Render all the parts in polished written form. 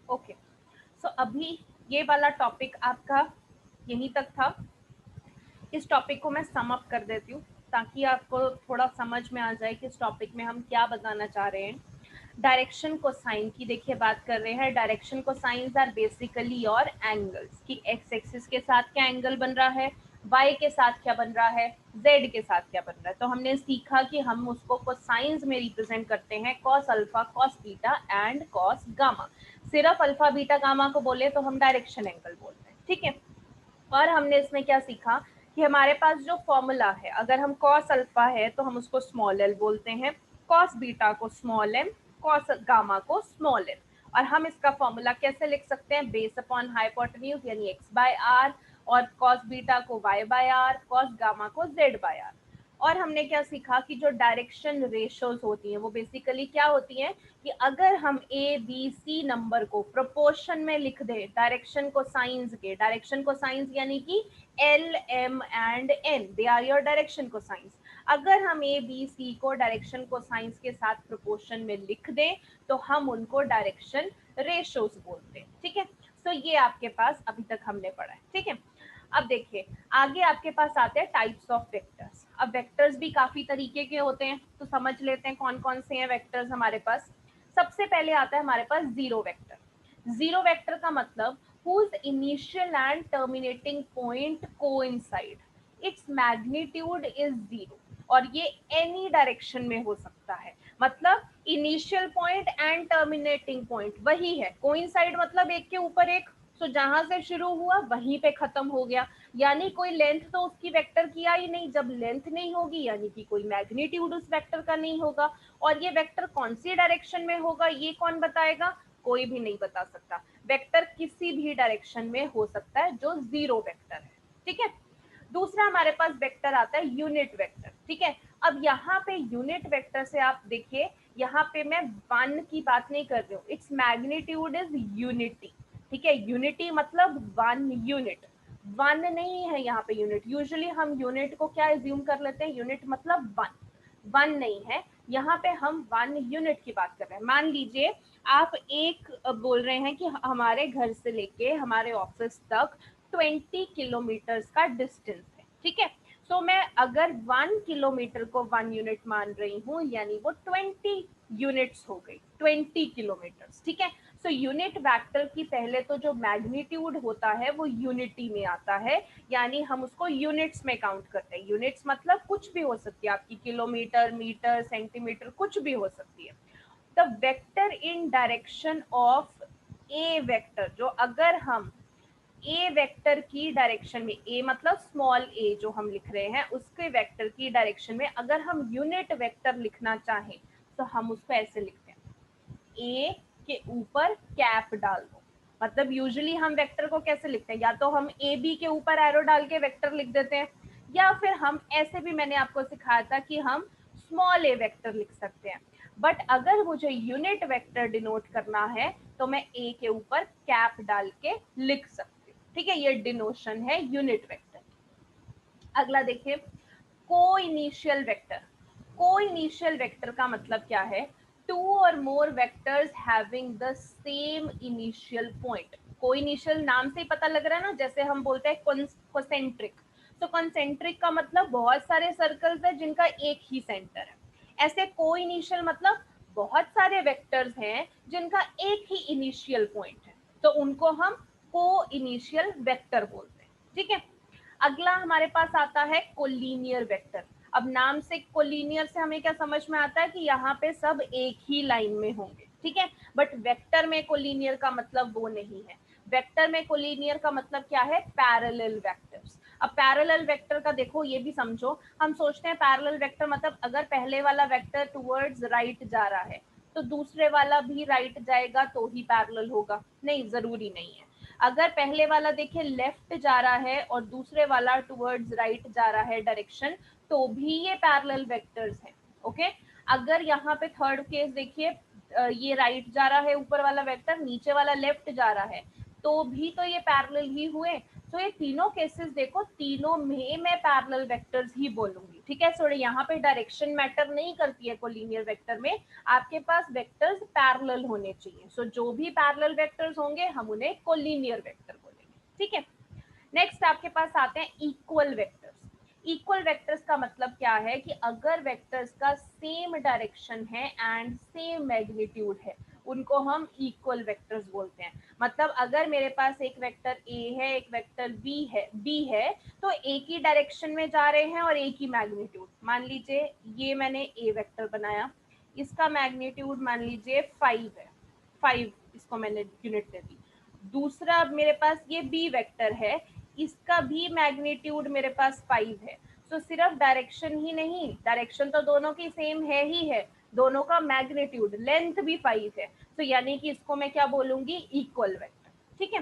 Okay, सो अभी ये वाला टॉपिक आपका यहीं तक था। इस टॉपिक को मैं सम अप कर देती हूँ ताकि आपको थोड़ा समझ में आ जाए कि इस टॉपिक में हम क्या बताना चाह रहे हैं। डायरेक्शन कोसाइन की देखिए बात कर रहे हैं। Direction cosines are basically your angles कि एक्स एक्सिस के साथ क्या एंगल बन रहा है, वाई के साथ क्या बन रहा है, जेड के साथ क्या बन रहा है। तो हमने सीखा कि हम उसको कोसाइंस में रिप्रेजेंट करते हैं, cos alpha, cos beta and cos gamma. सिर्फ अल्फा बीटा गामा को बोले तो हम डायरेक्शन एंगल बोलते हैं, ठीक है। और हमने इसमें क्या सीखा कि हमारे पास जो फॉर्मूला है, अगर हम कॉस अल्फा है तो हम उसको स्मॉल एल बोलते हैं, कॉस बीटा को स्मॉल एम, कॉस गामा को स्मॉल एन। और हम इसका फॉर्मूला कैसे लिख सकते हैं, बेस अपॉन हाइपोटेन्यूज यानी एक्स बाय आर, और कॉस बीटा को Y by R, cos gamma को जेड बाय आर। और हमने क्या सीखा कि जो डायरेक्शन रेशियोज होती हैं वो बेसिकली क्या होती हैं कि अगर हम ए बी सी नंबर को प्रोपोर्शन में लिख दें डायरेक्शन को साइंस के, डायरेक्शन को साइंस यानी कि L M and N, they are your direction cosines. अगर हम ए बी सी को डायरेक्शन को साइंस के साथ प्रोपोर्शन में लिख दें तो हम उनको डायरेक्शन रेशियोज बोलते हैं, ठीक है। सो ये आपके पास अभी तक हमने पढ़ा है, ठीक है। अब देखिए आगे आपके पास आते हैं टाइप्स ऑफ वेक्टर्स। अब वेक्टर्स भी काफी तरीके के होते हैं, तो समझ लेते हैं कौन कौन से हैं वेक्टर्स हमारे पास। सबसे पहले आता है हमारे पास जीरो वेक्टर। जीरो वेक्टर का मतलब whose initial and terminating point coincide, its magnitude is zero, और ये एनी डायरेक्शन में हो सकता है। मतलब initial point and terminating point वही है, कोइंसाइड मतलब एक के ऊपर एक, तो जहां से शुरू हुआ वहीं पे खत्म हो गया, यानी कोई लेंथ तो उसकी वेक्टर की आई नहीं। जब लेंथ नहीं होगी यानी कि कोई मैग्नीट्यूड उस वेक्टर का नहीं होगा। और ये वेक्टर कौन सी डायरेक्शन में होगा ये कौन बताएगा, कोई भी नहीं बता सकता। वेक्टर किसी भी डायरेक्शन में हो सकता है जो जीरो वेक्टर है, ठीक है। दूसरा हमारे पास वेक्टर आता है यूनिट वेक्टर, ठीक है। अब यहाँ पे यूनिट वेक्टर से आप देखिए, यहाँ पे मैं वन की बात नहीं कर रही हूँ, इट्स मैग्नीट्यूड इज यूनिटी, ठीक है। यूनिटी मतलब वन यूनिट, वन नहीं है यहाँ पे यूनिट। यूजुअली हम यूनिट को क्या एज्यूम कर लेते हैं, यूनिट मतलब वन, वन नहीं है यहाँ पे, हम वन यूनिट की बात कर रहे हैं। मान लीजिए आप एक बोल रहे हैं कि हमारे घर से लेके हमारे ऑफिस तक 20 किलोमीटर का डिस्टेंस है, ठीक है। सो मैं अगर 1 किलोमीटर को 1 यूनिट मान रही हूँ यानी वो 20 यूनिट्स हो गई, 20 किलोमीटर, ठीक है। सो यूनिट वेक्टर की पहले तो जो मैग्नीट्यूड होता है वो यूनिटी में आता है, यानी हम उसको यूनिट्स में काउंट करते हैं। यूनिट्स मतलब कुछ भी हो सकती है आपकी, किलोमीटर, मीटर, सेंटीमीटर, कुछ भी हो सकती है। The vector in direction of A vector, जो अगर हम ए वेक्टर की डायरेक्शन में, ए मतलब स्मॉल ए जो हम लिख रहे हैं उसके वेक्टर की डायरेक्शन में अगर हम यूनिट वेक्टर लिखना चाहें तो हम उसको ऐसे लिखते हैं, ए के ऊपर कैप डाल दो। मतलब यूजुअली हम वेक्टर को कैसे लिखते हैं, या तो हम ए बी के ऊपर एरो डाल के वेक्टर लिख देते हैं, या फिर हम ऐसे भी, मैंने आपको सिखाया था कि हम स्मॉल ए वेक्टर लिख सकते हैं। बट अगर मुझे यूनिट वेक्टर डिनोट करना है तो मैं ए के ऊपर कैप डाल के लिख सकती हूँ, ठीक है। ये डिनोशन है यूनिट वेक्टर। अगला देखिए, coinitial vector. Coinitial vector का मतलब क्या है, two or more vectors having the same initial point. Coinitial नाम से ही पता लग रहा है ना, जैसे हम बोलते हैं कॉन्सेंट्रिक। तो कॉन्सेंट्रिक का मतलब बहुत सारे सर्कल्स है जिनका एक ही सेंटर है। ऐसे को इनिशियल मतलब बहुत सारे वेक्टर्स हैं जिनका एक ही इनिशियल पॉइंट है, तो उनको हम को इनिशियल वेक्टर बोलते हैं, ठीक है। अगला हमारे पास आता है कोलिनियर वेक्टर। अब नाम से कोलिनियर से हमें क्या समझ में आता है कि यहाँ पे सब एक ही लाइन में होंगे, ठीक है। बट वेक्टर में कोलिनियर का मतलब वो नहीं है। वेक्टर में कोलिनियर का मतलब क्या है, पैरेलल वेक्टर्स। अब पैरेलल वेक्टर का देखो ये भी समझो, हम सोचते हैं पैरेलल वेक्टर मतलब अगर पहले वाला वेक्टर टुवर्ड्स राइट जा रहा है तो दूसरे वाला भी राइट जाएगा तो ही पैरेलल होगा, नहीं, जरूरी नहीं है। अगर पहले वाला देखिए लेफ्ट जा रहा है और दूसरे वाला टुवर्ड्स राइट जा रहा है डायरेक्शन, तो भी ये पैरेलल वेक्टर्स हैं, ओके। अगर यहाँ पे थर्ड केस देखिए, ये राइट जा रहा है ऊपर वाला वेक्टर, नीचे वाला लेफ्ट जा रहा है, तो भी तो ये पैरेलल ही हुए। तो ये तीनों केसेस देखो, तीनों में मैं पैरेलल वेक्टर्स ही बोलूंगी, ठीक है। सो यहाँ पे डायरेक्शन मैटर नहीं करती है कोलिनियर वेक्टर में, आपके पास वेक्टर्स पैरेलल होने चाहिए। सो जो भी पैरेलल वेक्टर्स होंगे हम उन्हें कोलिनियर वेक्टर बोलेंगे, ठीक है। नेक्स्ट आपके पास आते हैं इक्वल वेक्टर्स। इक्वल वेक्टर्स का मतलब क्या है कि अगर वेक्टर्स का सेम डायरेक्शन है एंड सेम मैग्नीट्यूड है, उनको हम इक्वल वेक्टर्स बोलते हैं। मतलब अगर मेरे पास एक वेक्टर ए है, एक वेक्टर बी है, तो एक ही डायरेक्शन में जा रहे हैं और एक ही मैग्नीट्यूड। मान लीजिए ये मैंने ए वेक्टर बनाया, इसका मैग्नीट्यूड मान लीजिए 5 है, 5 इसको मैंने यूनिट दे दी। दूसरा मेरे पास ये बी वेक्टर है, इसका भी मैग्नीट्यूड मेरे पास 5 है। तो सिर्फ डायरेक्शन ही नहीं, डायरेक्शन तो दोनों की सेम है ही है, दोनों का मैग्नीट्यूड लेंथ भी 5 है। तो यानी कि इसको मैं क्या बोलूंगी, इक्वल वेक्टर, ठीक है।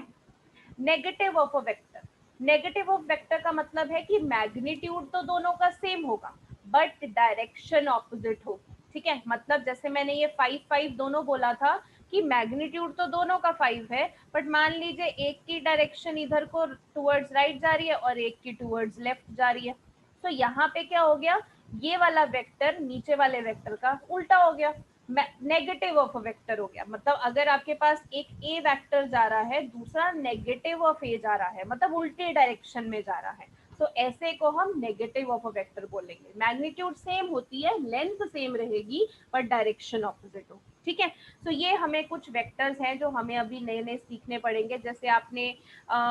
Negative of a vector, negative of vector का मतलब है कि मैग्नीट्यूड तो दोनों का सेम होगा बट डायरेक्शन ऑपोजिट होगी, ठीक है। मतलब जैसे मैंने ये 5 5 दोनों बोला था कि मैग्नीट्यूड तो दोनों का 5 है, बट मान लीजिए एक की डायरेक्शन इधर को टुवर्ड्स राइट जा रही है और एक की टुवर्ड्स लेफ्ट जा रही है। तो यहाँ पे क्या हो गया, ये वाला वेक्टर नीचे वाले वेक्टर का उल्टा हो गया, नेगेटिव ऑफ वेक्टर हो गया। मतलब अगर आपके पास एक ए वेक्टर जा रहा है, दूसरा नेगेटिव ऑफ ए जा रहा है, मतलब उल्टे डायरेक्शन में जा रहा है, तो ऐसे को हम नेगेटिव ऑफ वेक्टर बोलेंगे। मैग्नीट्यूड सेम होती है, लेंथ सेम रहेगी, पर डायरेक्शन ऑपोजिट होगी, ठीक है। तो ये हमें कुछ वेक्टर्स हैं जो हमें अभी नए नए सीखने पड़ेंगे। जैसे आपने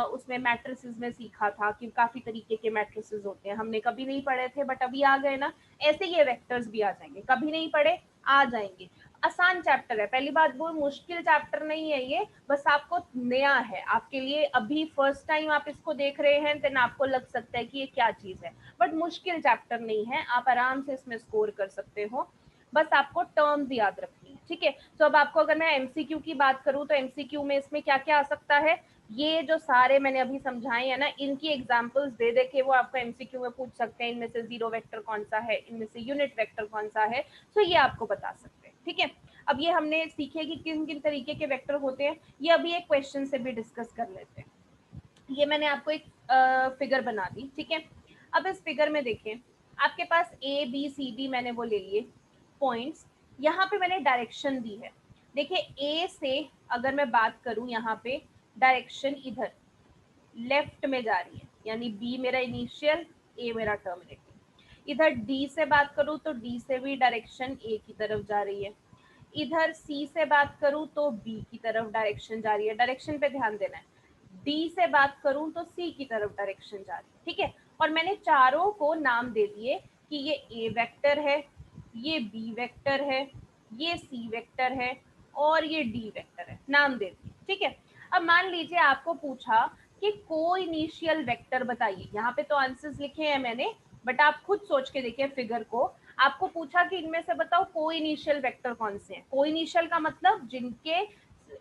उसमें मैट्रिसेस में सीखा था कि काफी तरीके के मैट्रिसेस होते हैं, हमने कभी नहीं पढ़े थे बट अभी आ गए ना, ऐसे ये वेक्टर्स भी आ जाएंगे, कभी नहीं पढ़े आ जाएंगे। आसान चैप्टर है, पहली बात वो मुश्किल चैप्टर नहीं है, ये बस आपको नया है, आपके लिए अभी फर्स्ट टाइम आप इसको देख रहे हैं, देन आपको लग सकता है कि ये क्या चीज है, बट मुश्किल चैप्टर नहीं है, आप आराम से इसमें स्कोर कर सकते हो। बस आपको टर्म्स याद रखनी है, ठीक है। तो अब आपको अगर मैं एमसीक्यू की बात करूं तो एमसीक्यू में इसमें क्या क्या आ सकता है, ये जो सारे मैंने अभी समझाए हैं ना, इनकी एग्जांपल्स दे दे के वो आपको एमसीक्यू में पूछ सकते हैं, इनमें से जीरो वेक्टर कौन सा है, इनमें से यूनिट वेक्टर कौन सा है, तो ये आपको बता सकते हैं, ठीक है। अब ये हमने सीखे कि किन किन तरीके के वेक्टर होते हैं, ये अभी एक क्वेश्चन से भी डिस्कस कर लेते हैं। ये मैंने आपको एक फिगर बना दी, ठीक है। अब इस फिगर में देखें, आपके पास ए बी सी डी मैंने वो ले लिए पॉइंट्स, यहाँ पे मैंने डायरेक्शन दी है। देखिए ए से अगर मैं बात करूं, यहाँ पे डायरेक्शन इधर लेफ्ट में जा रही है, यानी बी मेरा इनिशियल, ए मेरा टर्मिनेटिंग। इधर डी से बात करूं तो डी से भी डायरेक्शन ए की तरफ जा रही है। इधर सी से बात करूं तो बी की तरफ डायरेक्शन जा रही है, डायरेक्शन पे ध्यान देना है। डी से बात करूं तो सी की तरफ डायरेक्शन जा रही है, ठीक है। और मैंने चारों को नाम दे दिए कि ये ए वेक्टर है, ये बी वेक्टर है, ये सी वेक्टर है और ये डी वेक्टर है, नाम दे दिए, ठीक है। अब मान लीजिए आपको पूछा कि को इनिशियल वेक्टर बताइए, यहाँ पे तो आंसर्स लिखे हैं मैंने, बट आप खुद सोच के देखिए फिगर को। आपको पूछा कि इनमें से बताओ को इनिशियल वेक्टर कौन से हैं। को इनिशियल का मतलब जिनके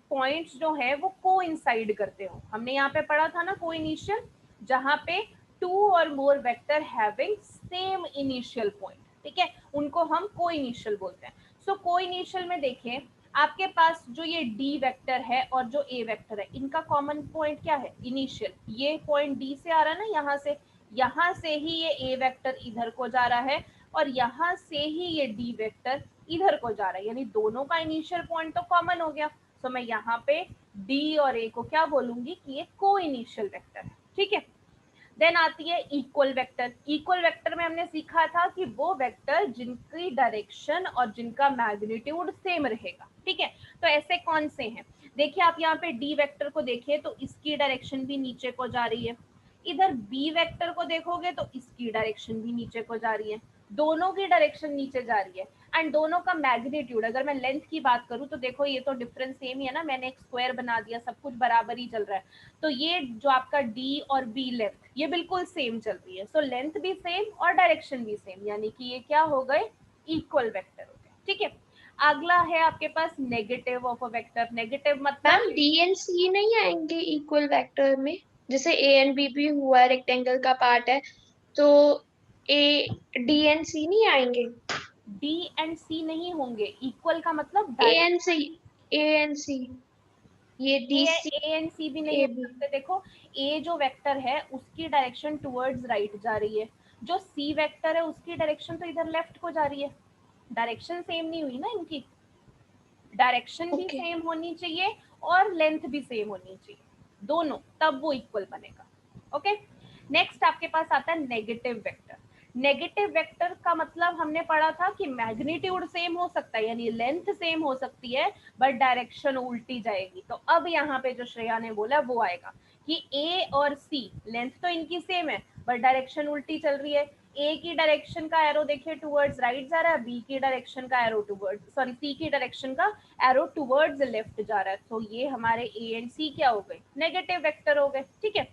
पॉइंट्स जो है वो को इंसाइड करते हो, हमने यहाँ पे पढ़ा था ना को इनिशियल, जहाँ पे two or more vector having same initial point, ठीक है, उनको हम को इनिशियल बोलते हैं। सो को इनिशियल में देखें, आपके पास जो ये डी वेक्टर है और जो ए वेक्टर है, इनका कॉमन पॉइंट क्या है, इनिशियल। ये पॉइंट डी से आ रहा है ना, यहाँ से ही ये ए वेक्टर इधर को जा रहा है और यहाँ से ही ये डी वेक्टर इधर को जा रहा है, यानी दोनों का इनिशियल पॉइंट तो कॉमन हो गया। तो मैं यहाँ पे डी और ए को क्या बोलूंगी कि ये को इनिशियल वेक्टर है, ठीक है। देन आती है इक्वल वेक्टर। इक्वल वेक्टर में हमने सीखा था कि वो वेक्टर जिनकी डायरेक्शन और जिनका मैग्नीट्यूड सेम रहेगा, ठीक है। तो ऐसे कौन से हैं, देखिए आप यहाँ पे डी वेक्टर को देखिए तो इसकी डायरेक्शन भी नीचे को जा रही है। इधर बी वेक्टर को देखोगे तो इसकी डायरेक्शन भी नीचे को जा रही है, दोनों की डायरेक्शन नीचे जा रही है। एंड दोनों का मैग्नीट्यूड, अगर मैं लेंथ की बात करूं तो देखो ये तो डिफरेंस सेम ही है ना, मैंने एक स्क्वायर बना दिया, सब कुछ बराबर ही चल रहा है। तो ये जो आपका डी और बी लेंथ ये बिल्कुल सेम चल रही है, सो लेंथ भी सेम और डायरेक्शन भी सेम, यानी कि ये क्या हो गए, इक्वल वेक्टर हो गए, ठीक है। अगला है आपके पास negative of a vector. Negative मतलब मैम डी एंड सी नहीं आएंगे इक्वल वेक्टर में? जैसे ए एंड बी भी हुआ है, रेक्टेंगल का पार्ट है, तो ए डी एंड सी नहीं आएंगे? डी एंड सी नहीं होंगे, इक्वल का मतलब A and direct. C, A and C, ये डी सी ए एंड सी भी नहीं ए हो बी। सकते। देखो ए जो वेक्टर है उसकी डायरेक्शन टुवर्ड्स राइट जा रही है, जो सी वेक्टर है उसकी डायरेक्शन तो इधर लेफ्ट को जा रही है, डायरेक्शन सेम नहीं हुई ना इनकी, डायरेक्शन भी ओके सेम होनी चाहिए और लेंथ भी सेम होनी चाहिए, दोनों, तब वो इक्वल बनेगा। ओके, नेक्स्ट आपके पास आता है नेगेटिव वेक्टर। नेगेटिव वेक्टर का मतलब हमने पढ़ा था कि मैग्नीट्यूड सेम हो सकता है, यानी लेंथ सेम हो सकती है, बट डायरेक्शन उल्टी जाएगी। तो अब यहाँ पे जो श्रेया ने बोला वो आएगा कि ए और सी लेंथ तो इनकी सेम है बट डायरेक्शन उल्टी चल रही है। ए की डायरेक्शन का एरो देखिए टुवर्ड्स राइट जा रहा है, बी की डायरेक्शन का एरो टुवर्ड्स, सॉरी सी की डायरेक्शन का एरो टुवर्ड्स लेफ्ट जा रहा है। तो ये हमारे ए एंड सी क्या हो गए, नेगेटिव वेक्टर हो गए। ठीक है,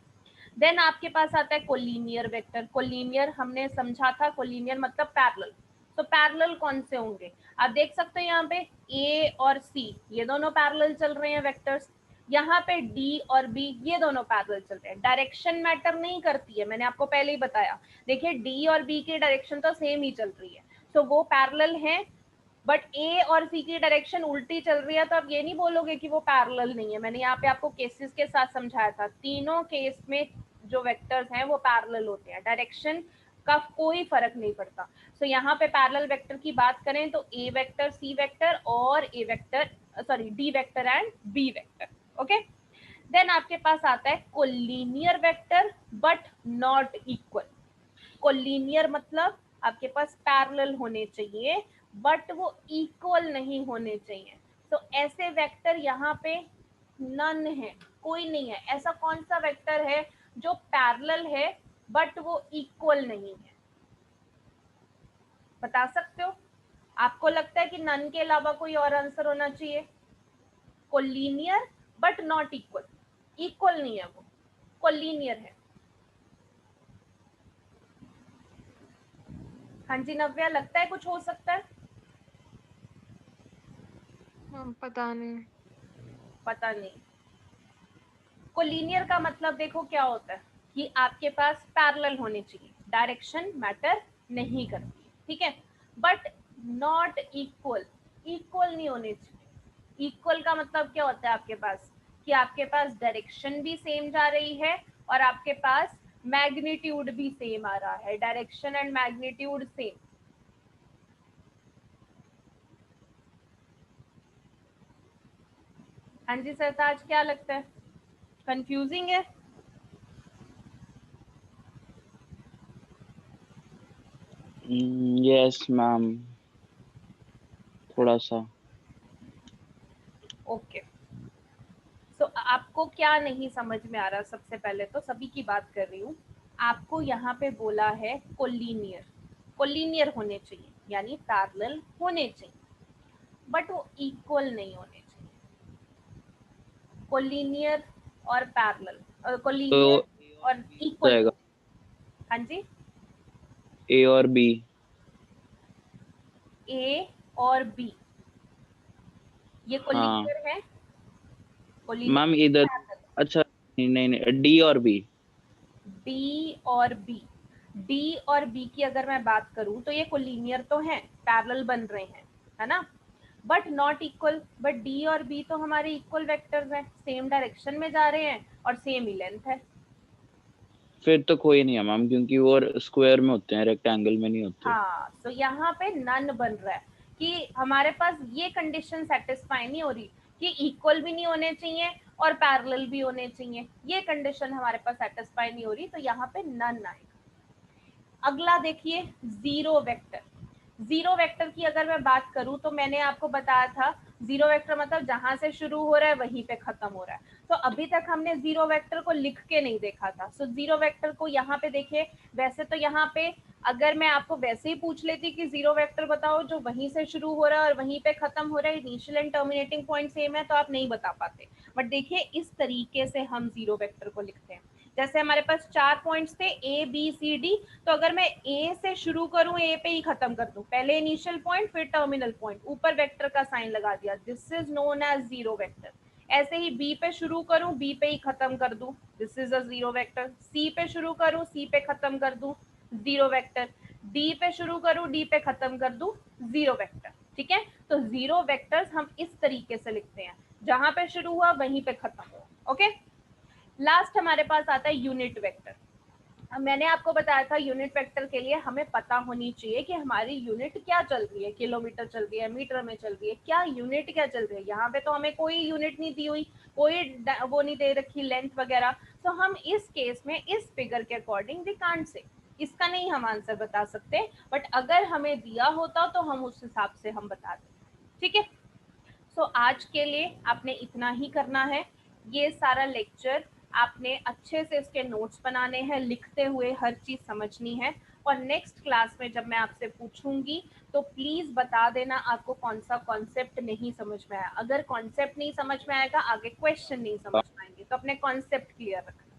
देन आपके पास आता है कोलिनियर वेक्टर। कोलिनियर हमने समझा था, कोलिनियर मतलब पैरेलल। तो पैरेलल कौन से होंगे, आप देख सकते हो यहाँ पे ए और सी ये दोनों पैरेलल चल रहे हैं वेक्टर्स, यहाँ पे डी और बी ये दोनों पैरेलल चल रहे हैं। डायरेक्शन मैटर नहीं करती है, मैंने आपको पहले ही बताया। देखिए डी और बी की डायरेक्शन तो सेम ही चल रही है, तो वो पैरेलल हैं, बट ए और सी की डायरेक्शन उल्टी चल रही है, तो आप ये नहीं बोलोगे कि वो पैरेलल नहीं है। मैंने यहाँ पे आपको केसेस के साथ समझाया था, तीनों केस में जो वेक्टर्स हैं वो पैरेलल होते हैं, डायरेक्शन का कोई फर्क नहीं पड़ता। सो यहाँ पे पैरेलल वेक्टर की बात करें तो ए वेक्टर, सी वेक्टर और A vector, sorry D vector and B vector. Okay, then आपके पास आता है collinear vector but not equal. Collinear मतलब आपके पास पैरेलल होने चाहिए बट वो इक्वल नहीं होने चाहिए। तो ऐसे वेक्टर यहाँ पे नन है, कोई नहीं है। ऐसा कौन सा वेक्टर है जो पैरेलल है बट वो इक्वल नहीं है, बता सकते हो? आपको लगता है कि नन के अलावा कोई और आंसर होना चाहिए? Collinear but not equal, equal नहीं है वो, कोलिनियर है। हाँ जी नव्या, लगता है कुछ हो सकता है? पता नहीं। पता नहीं। कोलिनियर का मतलब देखो क्या होता है कि आपके पास पैरेलल होने चाहिए, डायरेक्शन मैटर नहीं करती, ठीक है, बट नॉट इक्वल, इक्वल नहीं होने चाहिए। इक्वल का मतलब क्या होता है आपके पास, कि आपके पास डायरेक्शन भी सेम जा रही है और आपके पास मैग्नीट्यूड भी सेम आ रहा है, डायरेक्शन एंड मैग्नीट्यूड सेम। हाँ जी सरताज, क्या लगता है, कंफ्यूजिंग है? यस मैम, थोड़ा सा। ओके, सो आपको क्या नहीं समझ में आ रहा? सबसे पहले तो सभी की बात कर रही हूँ, आपको यहाँ पे बोला है कोलिनियर, कोलिनियर होने चाहिए यानी पैरेलल होने चाहिए, बट वो इक्वल नहीं होने चाहिए। कोलिनियर और पैरेलल, तो कोलिनियर और इक्वल जाएगा नहीं। हाँ जी, ए और बी। ए और बी ये हाँ कोलिनियर है, मैम, कोलिनियर इधर। पैरेलल। अच्छा, नहीं नहीं नहीं, डी और बी। डी और बी, डी और बी की अगर मैं बात करूं तो ये कोलिनियर तो हैं, पैरेलल बन रहे हैं, है ना, but not equal. But D और बी तो हमारे इक्वल वेक्टर्स हैं, सेम डायरेक्शन में जा रहे हैं और सेम ही लेंथ है। फिर तो कोई नहीं है मैम, क्योंकि वो स्क्वायर में होते हैं, रेक्टेंगल में नहीं होते। हाँ, तो यहाँ पे नन बन रहा है कि हमारे पास ये कंडीशन सेटिस्फाई नहीं हो रही कि इक्वल भी नहीं होने चाहिए और पैरेलल भी होने चाहिए, ये कंडीशन हमारे पास सेटिस्फाई नहीं हो रही, तो यहाँ पे नन आएगा। अगला देखिए जीरो वेक्टर। जीरो वेक्टर की अगर मैं बात करूं तो मैंने आपको बताया था जीरो वेक्टर मतलब जहां से शुरू हो रहा है वहीं पे खत्म हो रहा है। तो अभी तक हमने जीरो वेक्टर को लिख के नहीं देखा था। सो जीरो वेक्टर को यहाँ पे देखिए, वैसे तो यहाँ पे अगर मैं आपको वैसे ही पूछ लेती कि जीरो वेक्टर बताओ जो वहीं से शुरू हो रहा है और वहीं पे खत्म हो रहा है, initial and terminating point same है, तो आप नहीं बता पाते। बट देखिए इस तरीके से हम जीरो वेक्टर को लिखते हैं। जैसे हमारे पास 4 पॉइंट्स थे ए बी सी डी, तो अगर मैं ए से शुरू करूं, ए पे ही खत्म कर दूं, पहले इनिशियल पॉइंट फिर टर्मिनल पॉइंट, ऊपर वेक्टर का साइन लगा दिया, this is known as zero vector. ऐसे ही बी पे शुरू करूं, बी पे ही खत्म कर दूं, this is a zero vector. C पे शुरू करूं, सी पे खत्म कर दूं, जीरो वेक्टर। डी पे शुरू करूं, डी पे खत्म कर दूं, जीरो वेक्टर। ठीक है, तो जीरो वेक्टर्स हम इस तरीके से लिखते हैं, जहां पे शुरू हुआ वहीं पे खत्म हुआ। ओके, लास्ट हमारे पास आता है यूनिट वेक्टर। मैंने आपको बताया था यूनिट वेक्टर के लिए हमें पता होनी चाहिए कि हमारी यूनिट क्या चल रही है, किलोमीटर चल रही है, मीटर में चल रही है, क्या यूनिट क्या चल रही है। यहाँ पे तो हमें कोई यूनिट नहीं दी हुई, कोई वो नहीं दे रखी लेंथ वगैरह। तो हम इस केस में इस फिगर के अकॉर्डिंग वी कांट से, इसका नहीं हम आंसर बता सकते, बट अगर हमें दिया होता तो हम उस हिसाब से हम बता देते। ठीक है, सो आज के लिए आपने इतना ही करना है। ये सारा लेक्चर आपने अच्छे से इसके नोट्स बनाने हैं, लिखते हुए हर चीज़ समझनी है। और नेक्स्ट क्लास में जब मैं आपसे पूछूंगी तो प्लीज़ बता देना आपको कौन सा कॉन्सेप्ट नहीं समझ में आया। अगर कॉन्सेप्ट नहीं समझ में आएगा, आगे क्वेश्चन नहीं समझ पाएंगे, तो अपने कॉन्सेप्ट क्लियर रखना।